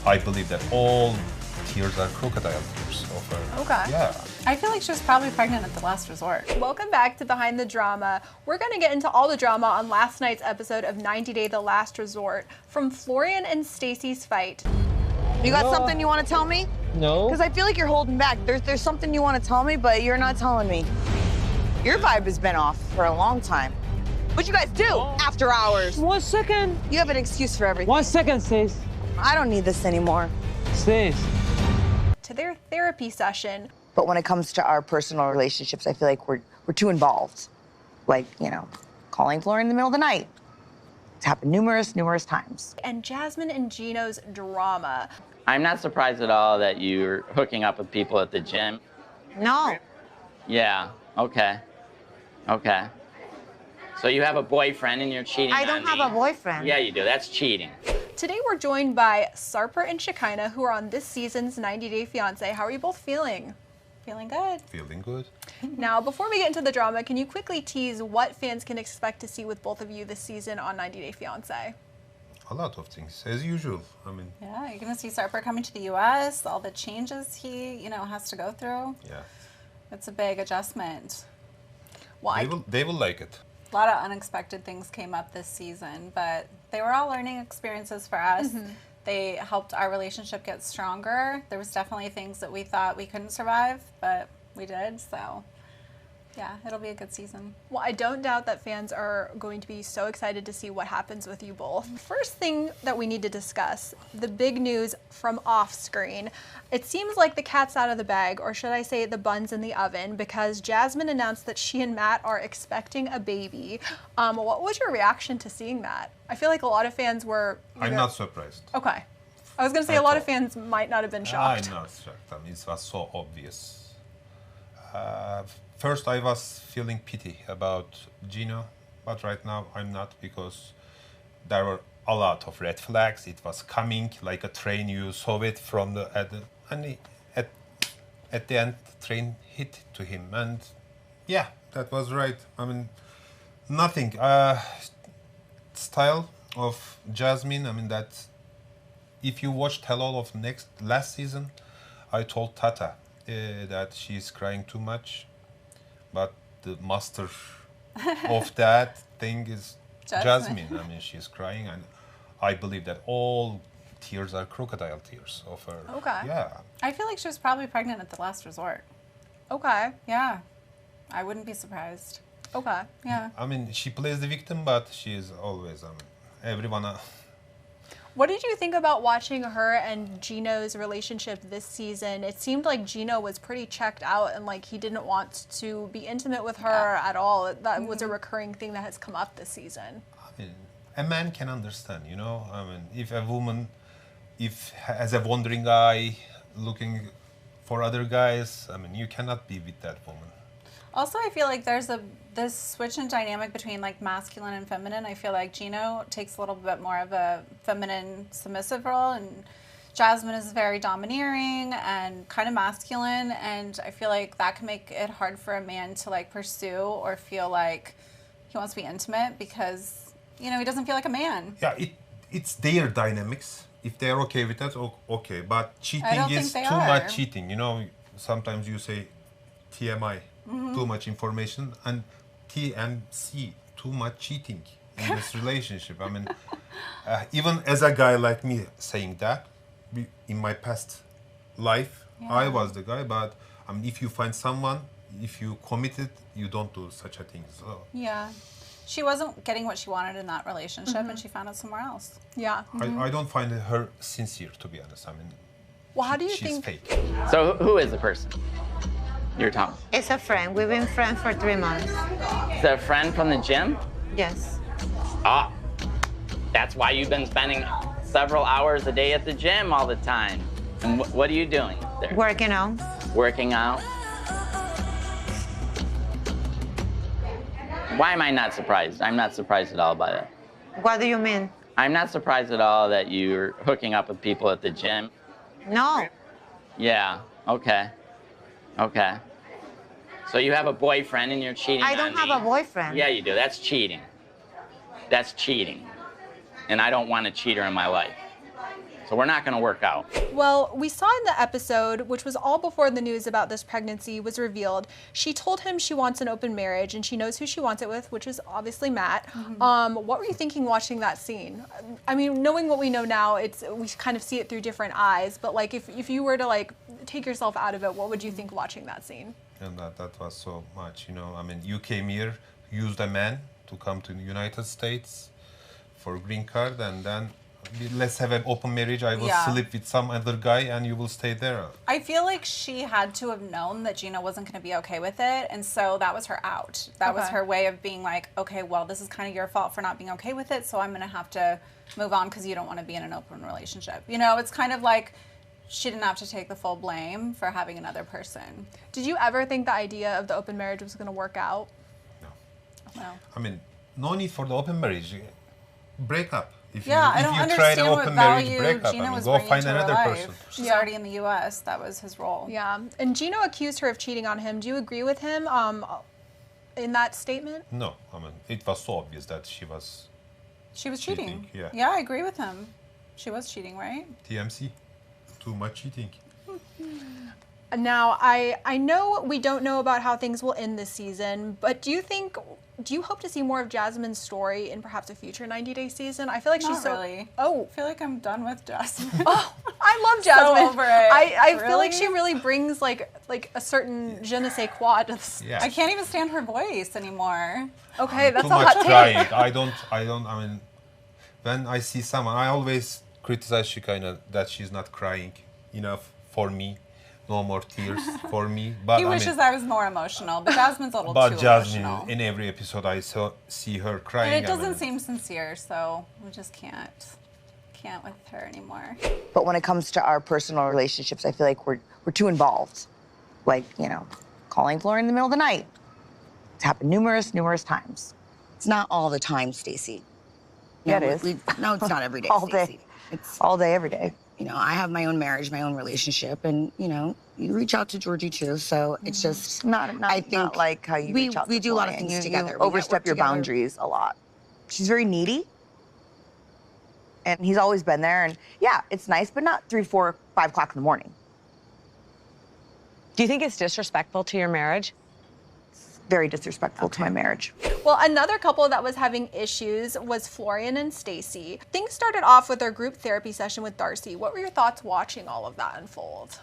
I believe that all tears are crocodile tears of her. Okay. Yeah. I feel like she was probably pregnant at the last resort. Welcome back to Behind the Drama. We're going to get into all the drama on last night's episode of 90 Day The Last Resort, from Florian and Stacy's fight. You got something you want to tell me? No. Because I feel like you're holding back. There's something you want to tell me, but you're not telling me. Your vibe has been off for a long time. What'd you guys do after hours? 1 second. You have an excuse for everything. 1 second, Stace. I don't need this anymore. Stace. To their therapy session. But when it comes to our personal relationships, I feel like we're too involved. Like, you know, calling Florian in the middle of the night. It's happened numerous times. And Jasmine and Gino's drama. I'm not surprised at all that you're hooking up with people at the gym. No. Yeah, okay. Okay. So you have a boyfriend and you're cheating on me. I don't have a boyfriend. Yeah, you do. That's cheating. Today we're joined by Sarper and Shekinah, who are on this season's 90 Day Fiancé. How are you both feeling? Feeling good. Feeling good. Now, before we get into the drama, can you quickly tease what fans can expect to see with both of you this season on 90 Day Fiancé? A lot of things, as usual. I mean, Yeah, you're gonna see Sarper coming to the U.S., all the changes he, has to go through. yeah. It's a big adjustment. Well, They will like it. A lot of unexpected things came up this season, but they were all learning experiences for us. They helped our relationship get stronger. There was definitely things that we thought we couldn't survive, but we did, so yeah, it'll be a good season. Well, I don't doubt that fans are going to be so excited to see what happens with you both. First thing that we need to discuss, the big news from off screen. It seems like the cat's out of the bag, or should I say the bun's in the oven, because Jasmine announced that she and Matt are expecting a baby. What was your reaction to seeing that? I feel like a lot of fans were... I'm not surprised. Okay. I was going to say a lot of fans might not have been shocked. I'm not shocked. I mean, it was so obvious. First, I was feeling pity about Gino, but right now I'm not, because there were a lot of red flags. It was coming like a train. You saw it from the at the end, the train hit to him, and yeah, that was right. I mean, nothing. Style of Jasmine. I mean, that if you watched Hello of last season, I told Tata that she's crying too much. But the master of that thing is Jasmine. I mean, she's crying, and I believe that all tears are crocodile tears of her. Okay. Yeah. I feel like she was probably pregnant at the last resort. Okay. Yeah, I wouldn't be surprised. Okay. Yeah. I mean, she plays the victim, but she is always, everyone... What did you think about watching her and Gino's relationship this season? It seemed like Gino was pretty checked out and like he didn't want to be intimate with her at all. That was a recurring thing that has come up this season. I mean, a man can understand, I mean, if a woman, as a wandering eye looking for other guys, I mean, you cannot be with that woman. Also, I feel like there's this switch in dynamic between like masculine and feminine. I feel like Gino takes a little bit more of a feminine submissive role, and Jasmine is very domineering and kind of masculine, and I feel like that can make it hard for a man to like pursue or feel like he wants to be intimate because, he doesn't feel like a man. Yeah, it's their dynamics. If they're okay with that, okay. But cheating don't is think too they are. much cheating. Sometimes you say TMI, too much information, and TMC, too much cheating in this relationship. I mean, even as a guy like me saying that, in my past life, I was the guy. But I mean, if you find someone, if you committed, you don't do such a thing. So Yeah. She wasn't getting what she wanted in that relationship, and she found it somewhere else. Yeah. I don't find her sincere, to be honest. I mean, Well, how do you she's think? fake. So who is the person you're talking? It's a friend. We've been friends for 3 months. Is that a friend from the gym? Yes. Ah, that's why you've been spending several hours a day at the gym all the time. And what are you doing there? Working on. Working out? Why am I not surprised? I'm not surprised at all by that. What do you mean? I'm not surprised at all that you're hooking up with people at the gym. No. Yeah, okay. Okay. So you have a boyfriend and you're cheating on I don't me. have a boyfriend. Yeah, you do. That's cheating. That's cheating. And I don't want a cheater in my life. So we're not going to work out. Well, we saw in the episode, which was all before the news about this pregnancy was revealed, she told him she wants an open marriage and she knows who she wants it with, which is obviously Matt. What were you thinking watching that scene? I mean, knowing what we know now, we kind of see it through different eyes, but like if you were to like take yourself out of it, what would you think watching that scene? And that was so much, you know. I mean, you came here, used a man to come to the United States for green card, and then let's have an open marriage. I will sleep with some other guy and you will stay there. I feel like she had to have known that Gino wasn't going to be okay with it, and so that was her out. That was her way of being like, okay, well, this is kind of your fault for not being okay with it, so I'm going to have to move on because you don't want to be in an open relationship. You know, it's kind of like she didn't have to take the full blame for having another person. Did you ever think the idea of the open marriage was going to work out? No. I mean, no need for the open marriage. Break up. If I don't you try understand the what open marriage, value break up. Gino was go bringing find to her another life. person. She's already in the U.S. That was his role. Yeah, and Gino accused her of cheating on him. Do you agree with him in that statement? No, I mean, it was so obvious that she was cheating. Yeah. I agree with him. She was cheating, right? TMC. Too much cheating. Now, I know we don't know about how things will end this season, but do you hope to see more of Jasmine's story in perhaps a future 90-day season? I feel like she's so... really. Oh. I feel like I'm done with Jasmine. Oh, I love Jasmine. So over it. I feel like she really brings like a certain je ne sais quoi to this. Yeah. I can't even stand her voice anymore. Okay, that's Too a much hot take. crying. I mean, when I see someone, I always criticize Shekinah that she's not crying enough for me. No more tears for me. But He wishes I was more emotional, but Jasmine's a little too Jasmine, emotional. in every episode, I see her crying. And it doesn't seem sincere, so we just can't with her anymore. But when it comes to our personal relationships, I feel like we're too involved. Like, you know, calling Florian in the middle of the night. It's happened numerous times. It's not all the time, Stacy. Yeah, it is. No, it's not every day, All Stacy. day. It's, All day, every day. you know, I have my own marriage, my own relationship, and, you know, you reach out to Georgie, too, so it's just... I think not like how you reach out we to do a lot of Florian. things You together. We overstep network your together. boundaries a lot. She's very needy. And he's always been there. And yeah, it's nice, but not 3, 4, 5 o'clock in the morning. Do you think it's disrespectful to your marriage? Very disrespectful to my marriage. Well, another couple that was having issues was Florian and Stacy. Things started off with their group therapy session with Darcy. What were your thoughts watching all of that unfold?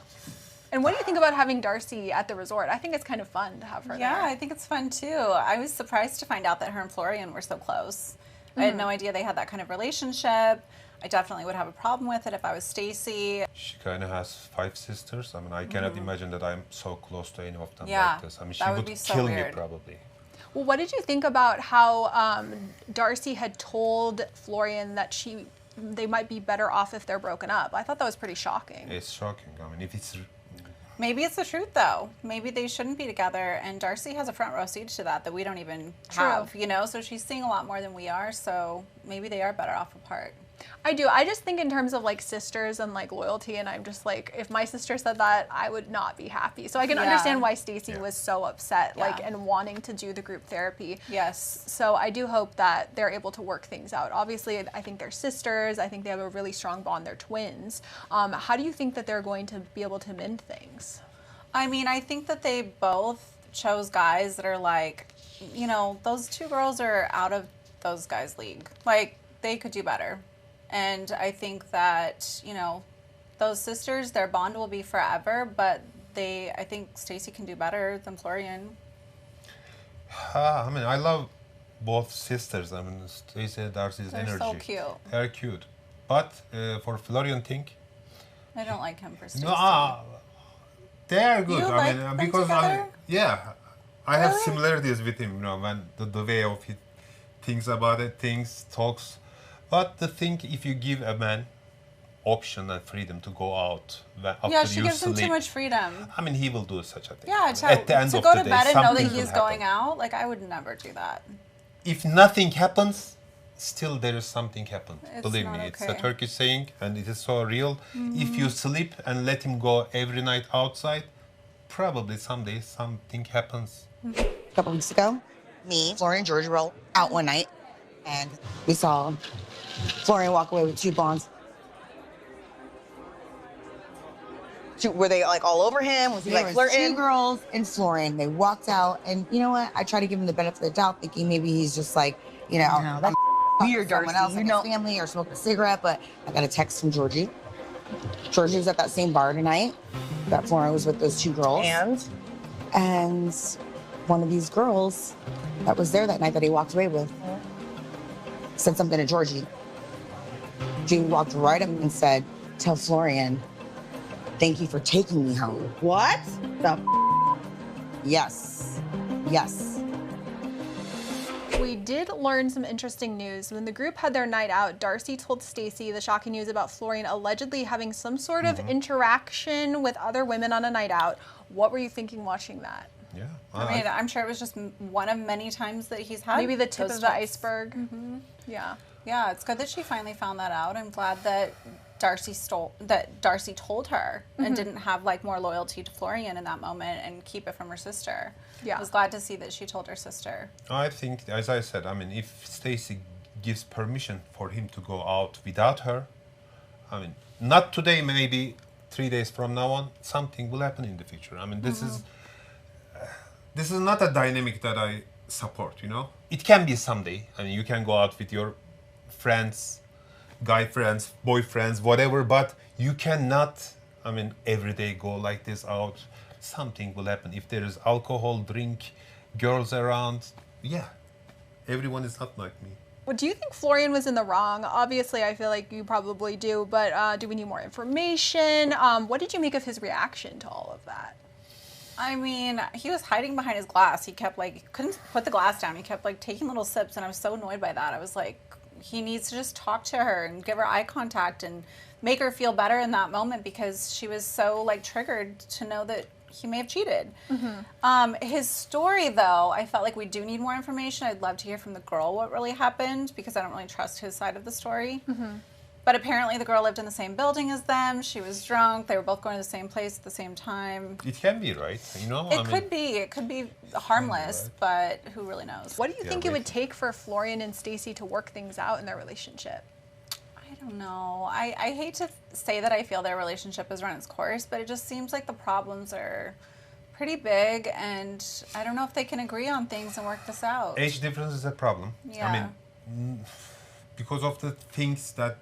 And what do you think about having Darcy at the resort? I think it's kind of fun to have her there. Yeah, I think it's fun too. I was surprised to find out that her and Florian were so close. I had no idea they had that kind of relationship. I definitely would have a problem with it if I was Stacy. She kind of has 5 sisters. I mean, I cannot imagine that I'm so close to any of them Yeah, like this. I mean, she that would would be so kill weird. me probably. Well, what did you think about how Darcy had told Florian that they might be better off if they're broken up? I thought that was pretty shocking. It's shocking. I mean, if it's... Maybe it's the truth, though. Maybe they shouldn't be together, and Darcy has a front row seat to that we don't even have, you know? So she's seeing a lot more than we are, so maybe they are better off apart. I do. I just think in terms of like sisters and like loyalty, and I'm just like, if my sister said that, I would not be happy. So I can understand why Stacy was so upset, and wanting to do the group therapy. Yes. So I do hope that they're able to work things out. Obviously, I think they're sisters. I think they have a really strong bond. They're twins. How do you think that they're going to be able to mend things? I mean, I think that they both chose guys that are like, you know, those 2 girls are out of those guys' league. Like, they could do better. And I think that, you know, those sisters, their bond will be forever, but I think Stacy can do better than Florian. I mean, I love both sisters. I mean, Stacy and Darcy's energy. They're so cute. They're cute. But for Florian thing, I don't like him for Stacy. no, they are good. You I like mean, them because together? I have similarities with him. You know, when the way of he thinks about it, talks. But the thing, if you give a man option and freedom to go out after Yeah, she you gives him sleep, too much freedom. I mean, he will do such a thing. Yeah, At the end to of go the to day, bed and know something that will he's going happen. out, like I would never do that. If nothing happens, still there is something happen. It's Believe not me, it's a okay. Turkish saying, and it is so real. If you sleep and let him go every night outside, probably someday something happens. A couple weeks ago, me, Florian, and Georgie were all out one night, and we saw Florian walk away with 2 blondes. Were they like all over him? Was he There like was flirting? 2 girls and Florian. They walked out, and you know what? I try to give him the benefit of the doubt, thinking maybe he's just like, you know, No, that's weird, someone Darcy. else, You like know- his family, or smoking a cigarette. But I got a text from Georgie. Georgie was at that same bar tonight that Florian was with those 2 girls. And one of these girls that was there that night that he walked away with said something to Georgie. She walked right up and said, "Tell Florian, thank you for taking me home." What? The Yes. Yes. We did learn some interesting news. When the group had their night out, Darcy told Stacy the shocking news about Florian allegedly having some sort of interaction with other women on a night out. What were you thinking watching that? Yeah. I mean, I'm sure it was just one of many times that he's had. Maybe the tip those of the talks. iceberg. Yeah. Yeah, it's good that she finally found that out. I'm glad that Darcy told her and didn't have like more loyalty to Florian in that moment and keep it from her sister. Yeah. I was glad to see that she told her sister. I think, as I said, I mean, if Stacy gives permission for him to go out without her, I mean, not today, maybe 3 days from now on, something will happen in the future. I mean, this is not a dynamic that I support, you know? It can be someday. I mean, you can go out with your friends, guy friends, boyfriends, whatever, but you cannot, I mean, every day go like this out. Something will happen. If there is alcohol, drink, girls around, yeah, everyone is not like me. Well, do you think Florian was in the wrong? Obviously, I feel like you probably do, but do we need more information? What did you make of his reaction to all of that? I mean, he was hiding behind his glass. He kept like, couldn't put the glass down. He kept like taking little sips, and I was so annoyed by that. I was like, he needs to just talk to her and give her eye contact and make her feel better in that moment, because she was so like triggered to know that he may have cheated. His story, though, I felt like we do need more information. I'd love to hear from the girl what really happened, because I don't really trust his side of the story. But apparently the girl lived in the same building as them. She was drunk. They were both going to the same place at the same time. It can be, right? You know, It could be. It could be harmless, but who really knows? What do you think it right. would take for Florian and Stacy to work things out in their relationship? I don't know. I hate to say that I feel their relationship has run its course, but it just seems like the problems are pretty big, and I don't know if they can agree on things and work this out. Age difference is a problem. Yeah. I mean, because of the things that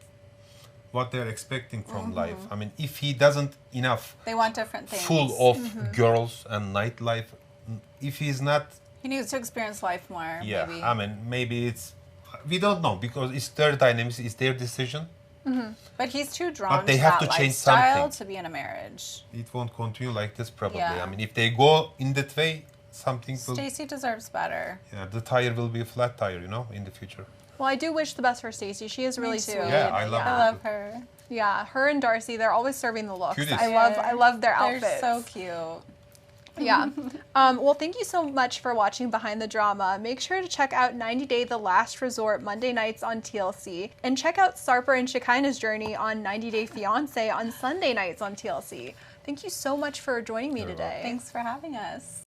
what they're expecting from life. I mean, if he doesn't enough They want different things. full of girls and nightlife, if he's not, He needs to experience life more, yeah, maybe. I mean, maybe it's, we don't know, because it's their dynamics, it's their decision. But he's too drawn But they to have that to change lifestyle something. to be in a marriage. It won't continue like this probably. Yeah. I mean, if they go in that way, something will, Stacy deserves better. yeah, the tire will be a flat tire, you know, in the future. Well, I do wish the best for Stacy. She is really too. sweet. Yeah, I love I her. love her. Yeah, her and Darcy, they're always serving the looks. Cuties. I love their They're outfits. so cute. Yeah. Well, thank you so much for watching Behind the Drama. Make sure to check out 90 Day The Last Resort Monday nights on TLC. And check out Sarper and Shekinah's journey on 90 Day Fiancé on Sunday nights on TLC. Thank you so much for joining me today. Thanks for having us.